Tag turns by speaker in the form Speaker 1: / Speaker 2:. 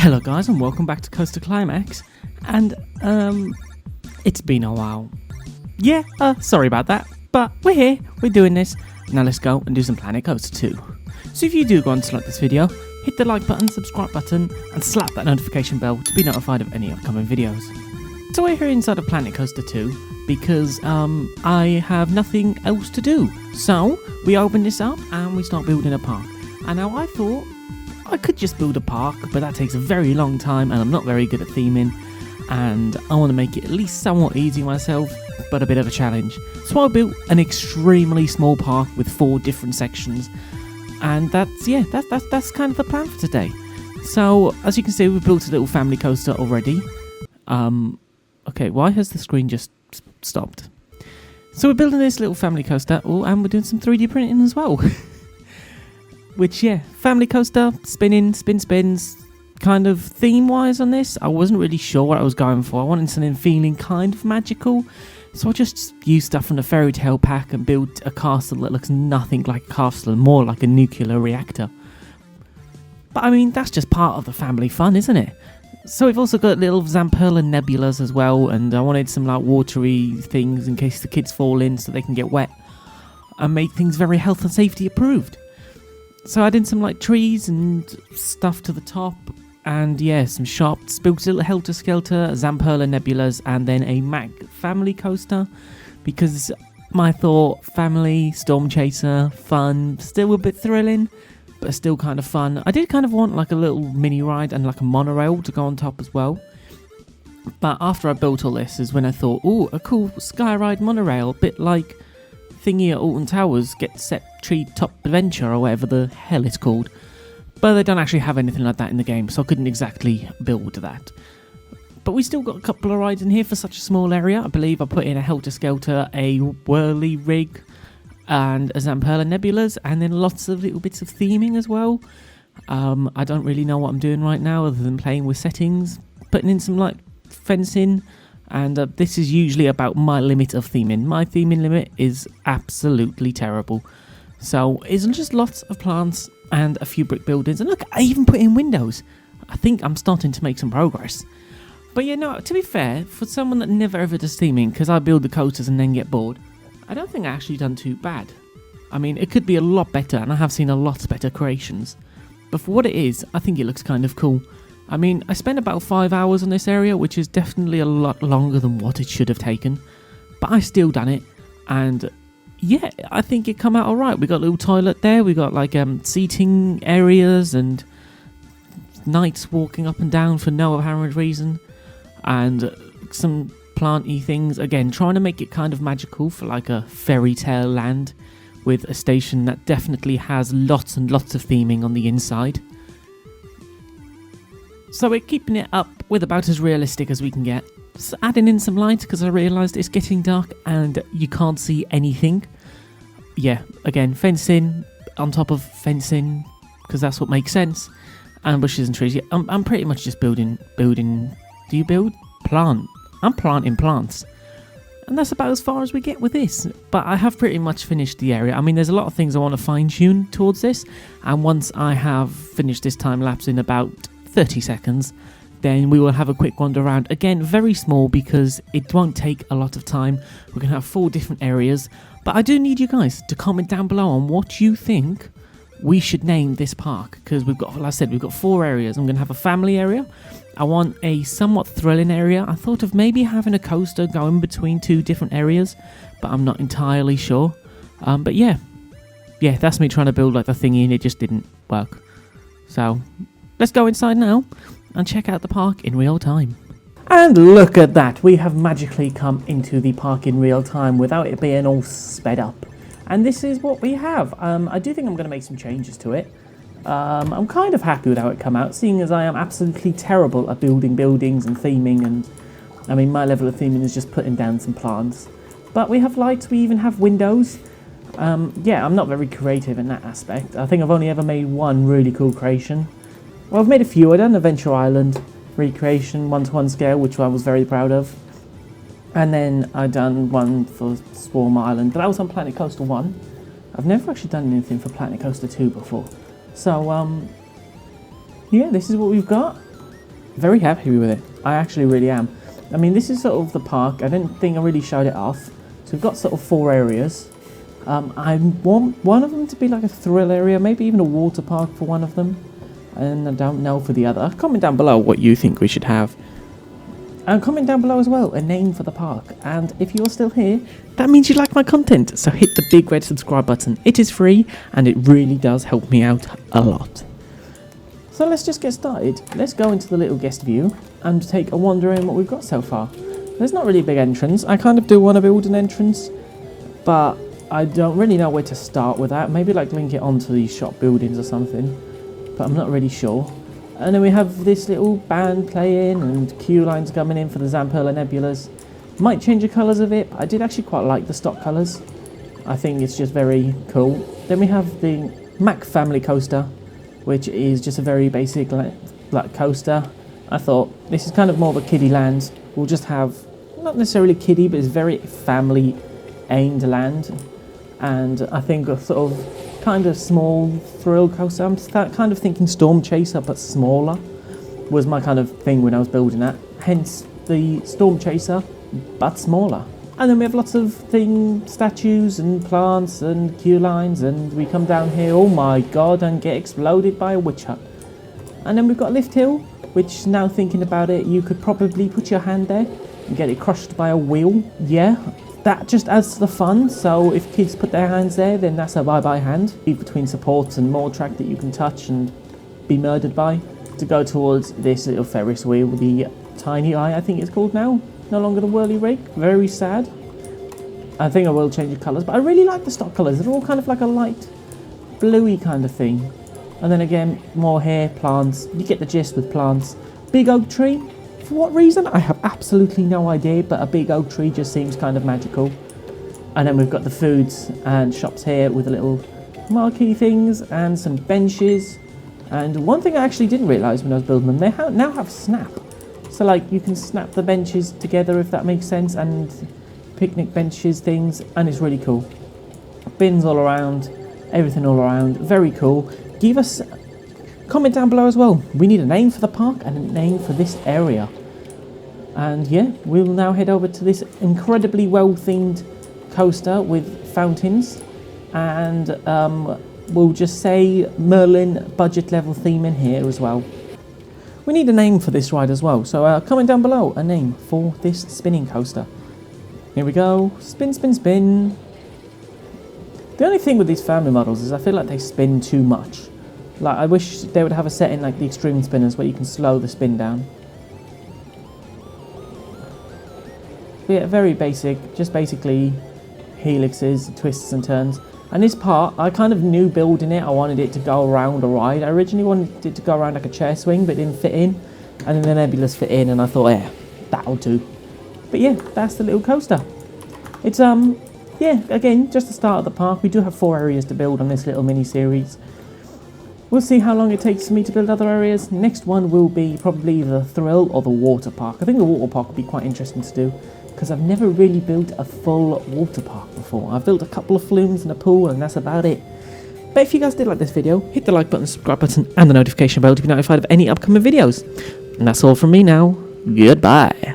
Speaker 1: Hello guys and welcome back to Coaster Climax, and it's been a while. Yeah, sorry about that, but we're here, we're doing this. Now let's go and do some Planet Coaster 2. So if you do go on to like this video, hit the like button, subscribe button, and slap that notification bell to be notified of any upcoming videos. So we're here inside of Planet Coaster 2 because I have nothing else to do. So we open this up and we start building a park. And now I thought I could just build a park, but that takes a very long time and I'm not very good at theming, and I want to make it at least somewhat easy myself, but a bit of a challenge. So I built an extremely small park with 4 different sections, and that's kind of the plan for today. So as you can see, we've built a little family coaster already. Okay, why has the screen just stopped? So we're building this little family coaster, and we're doing some 3D printing as well. Which, yeah, family coaster, spins, kind of theme-wise on this. I wasn't really sure what I was going for. I wanted something feeling kind of magical. So I just used stuff from the fairy tale pack and built a castle that looks nothing like a castle and more like a nuclear reactor. But I mean, that's just part of the family fun, isn't it? So we've also got little Zamperla nebulas as well, and I wanted some like watery things in case the kids fall in so they can get wet. And make things very health and safety approved. So I added some like trees and stuff to the top, and yeah, some shops, built a little helter-skelter, Zamperla nebulas, and then a Mac family coaster, because my thought, family, storm chaser, fun, still a bit thrilling, but still kind of fun. I did kind of want like a little mini ride and like a monorail to go on top as well. But after I built all this is when I thought, oh, a cool sky ride monorail, a bit like thingy at Alton Towers, Get Set Tree Top Adventure or whatever the hell it's called, but they don't actually have anything like that in the game, so I couldn't exactly build that. But we still got a couple of rides in here for such a small area. I believe I put in a Helter Skelter, a Whirly Rig, and a Zamperla Nebulas, and then lots of little bits of theming as well. I don't really know what I'm doing right now other than playing with settings, putting in some like fencing. And this is usually about my limit of theming. My theming limit is absolutely terrible. So it's just lots of plants and a few brick buildings. And look, I even put in windows. I think I'm starting to make some progress. But yeah, no, to be fair, for someone that never ever does theming, because I build the coasters and then get bored, I don't think I actually done too bad. I mean, it could be a lot better, and I have seen a lot better creations. But for what it is, I think it looks kind of cool. I mean, I spent about 5 hours on this area, which is definitely a lot longer than what it should have taken. But I still done it, and yeah, I think it come out alright. We got a little toilet there, we got like seating areas and knights walking up and down for no apparent reason, and some planty things. Again, trying to make it kind of magical for like a fairy tale land, with a station that definitely has lots and lots of theming on the inside. So we're keeping it up with about as realistic as we can get. Just adding in some light because I realised it's getting dark and you can't see anything. Yeah, again, fencing on top of fencing because that's what makes sense. And bushes and trees. Yeah, I'm pretty much just building. Do you build? Plant. I'm planting plants. And that's about as far as we get with this. But I have pretty much finished the area. I mean, there's a lot of things I want to fine tune towards this. And once I have finished this time lapse in about 30 seconds, then we will have a quick wander around. Again, very small because it won't take a lot of time. We're going to have 4 different areas, but I do need you guys to comment down below on what you think we should name this park, because we've got, like I said, we've got 4 areas. I'm going to have a family area. I want a somewhat thrilling area. I thought of maybe having a coaster going between 2 different areas, but I'm not entirely sure. But yeah, that's me trying to build like the thingy and it just didn't work. So let's go inside now and check out the park in real time. And look at that, we have magically come into the park in real time without it being all sped up. And this is what we have. I do think I'm going to make some changes to it. I'm kind of happy with how it come out, seeing as I am absolutely terrible at building buildings and theming, and I mean my level of theming is just putting down some plants. But we have lights, we even have windows. Yeah, I'm not very creative in that aspect. I think I've only ever made one really cool creation. Well, I've made a few. I've done Adventure Island recreation, 1-to-1 scale, which I was very proud of. And then I've done one for Swarm Island, but that was on Planet Coaster 1. I've never actually done anything for Planet Coaster 2 before. So, yeah, this is what we've got. very happy with it. I actually really am. I mean, this is sort of the park. I didn't think I really showed it off. So we've got sort of 4 areas. I want one of them to be like a thrill area, maybe even a water park for one of them. And I don't know for the other. Comment down below what you think we should have. And comment down below as well a name for the park. And if you're still here, that means you like my content. So hit the big red subscribe button. It is free and it really does help me out a lot. So let's just get started. Let's go into the little guest view and take a wander in what we've got so far. There's not really a big entrance. I kind of do want to build an entrance, but I don't really know where to start with that. Maybe like link it onto these shop buildings or something, but I'm not really sure. And then we have this little band playing and queue lines coming in for the Zamperla Nebulas. Might change the colours of it, but I did actually quite like the stock colours. I think it's just very cool. Then we have the Mac family coaster, which is just a very basic like coaster. I thought this is kind of more of a kiddie land. We'll just have, not necessarily kiddie, but it's very family aimed land. And I think a sort of kind of small thrill coaster. I'm kind of thinking Storm Chaser, but smaller was my kind of thing when I was building that. Hence the Storm Chaser, but smaller. And then we have lots of statues and plants and queue lines, and we come down here, oh my god, and get exploded by a witch hut. And then we've got Lift Hill, which now thinking about it, you could probably put your hand there and get it crushed by a wheel. Yeah, that just adds to the fun. So if kids put their hands there, then that's a bye-bye hand. Between supports and more track that you can touch and be murdered by. To go towards this little Ferris wheel, the Tiny Eye, I think it's called now. No longer the whirly rig. Very sad. I think I will change the colours, but I really like the stock colours. They're all kind of like a light bluey kind of thing. And then again, more hair, plants. You get the gist with plants. Big oak tree. For what reason? I have absolutely no idea, but a big oak tree just seems kind of magical. And then we've got the foods and shops here with the little marquee things and some benches. And one thing I actually didn't realise when I was building them, they now have snap. So like you can snap the benches together, if that makes sense, and picnic benches things, and it's really cool. Bins all around, everything all around, very cool. Give us comment down below as well. We need a name for the park and a name for this area. And yeah, we'll now head over to this incredibly well themed coaster with fountains, and we'll just say Merlin budget level theme in here as well. We need a name for this ride as well, so comment down below a name for this spinning coaster. Here we go, spin, spin, spin. The only thing with these family models is I feel like they spin too much. Like I wish they would have a setting like the extreme spinners where you can slow the spin down. But yeah, very basic, just basically helixes, twists and turns. And this part, I kind of knew building it, I wanted it to go around a ride. I originally wanted it to go around like a chair swing, but it didn't fit in. And then the Nebulas fit in, and I thought, yeah, that'll do. But yeah, that's the little coaster. It's, yeah, again, just the start of the park. We do have 4 areas to build on this little mini-series. We'll see how long it takes me to build other areas. Next one will be probably the thrill or the water park. I think the water park would be quite interesting to do, because I've never really built a full water park before. I've built a couple of flumes and a pool, and that's about it. But if you guys did like this video, hit the like button, subscribe button, and the notification bell to be notified of any upcoming videos. And that's all from me now. Goodbye.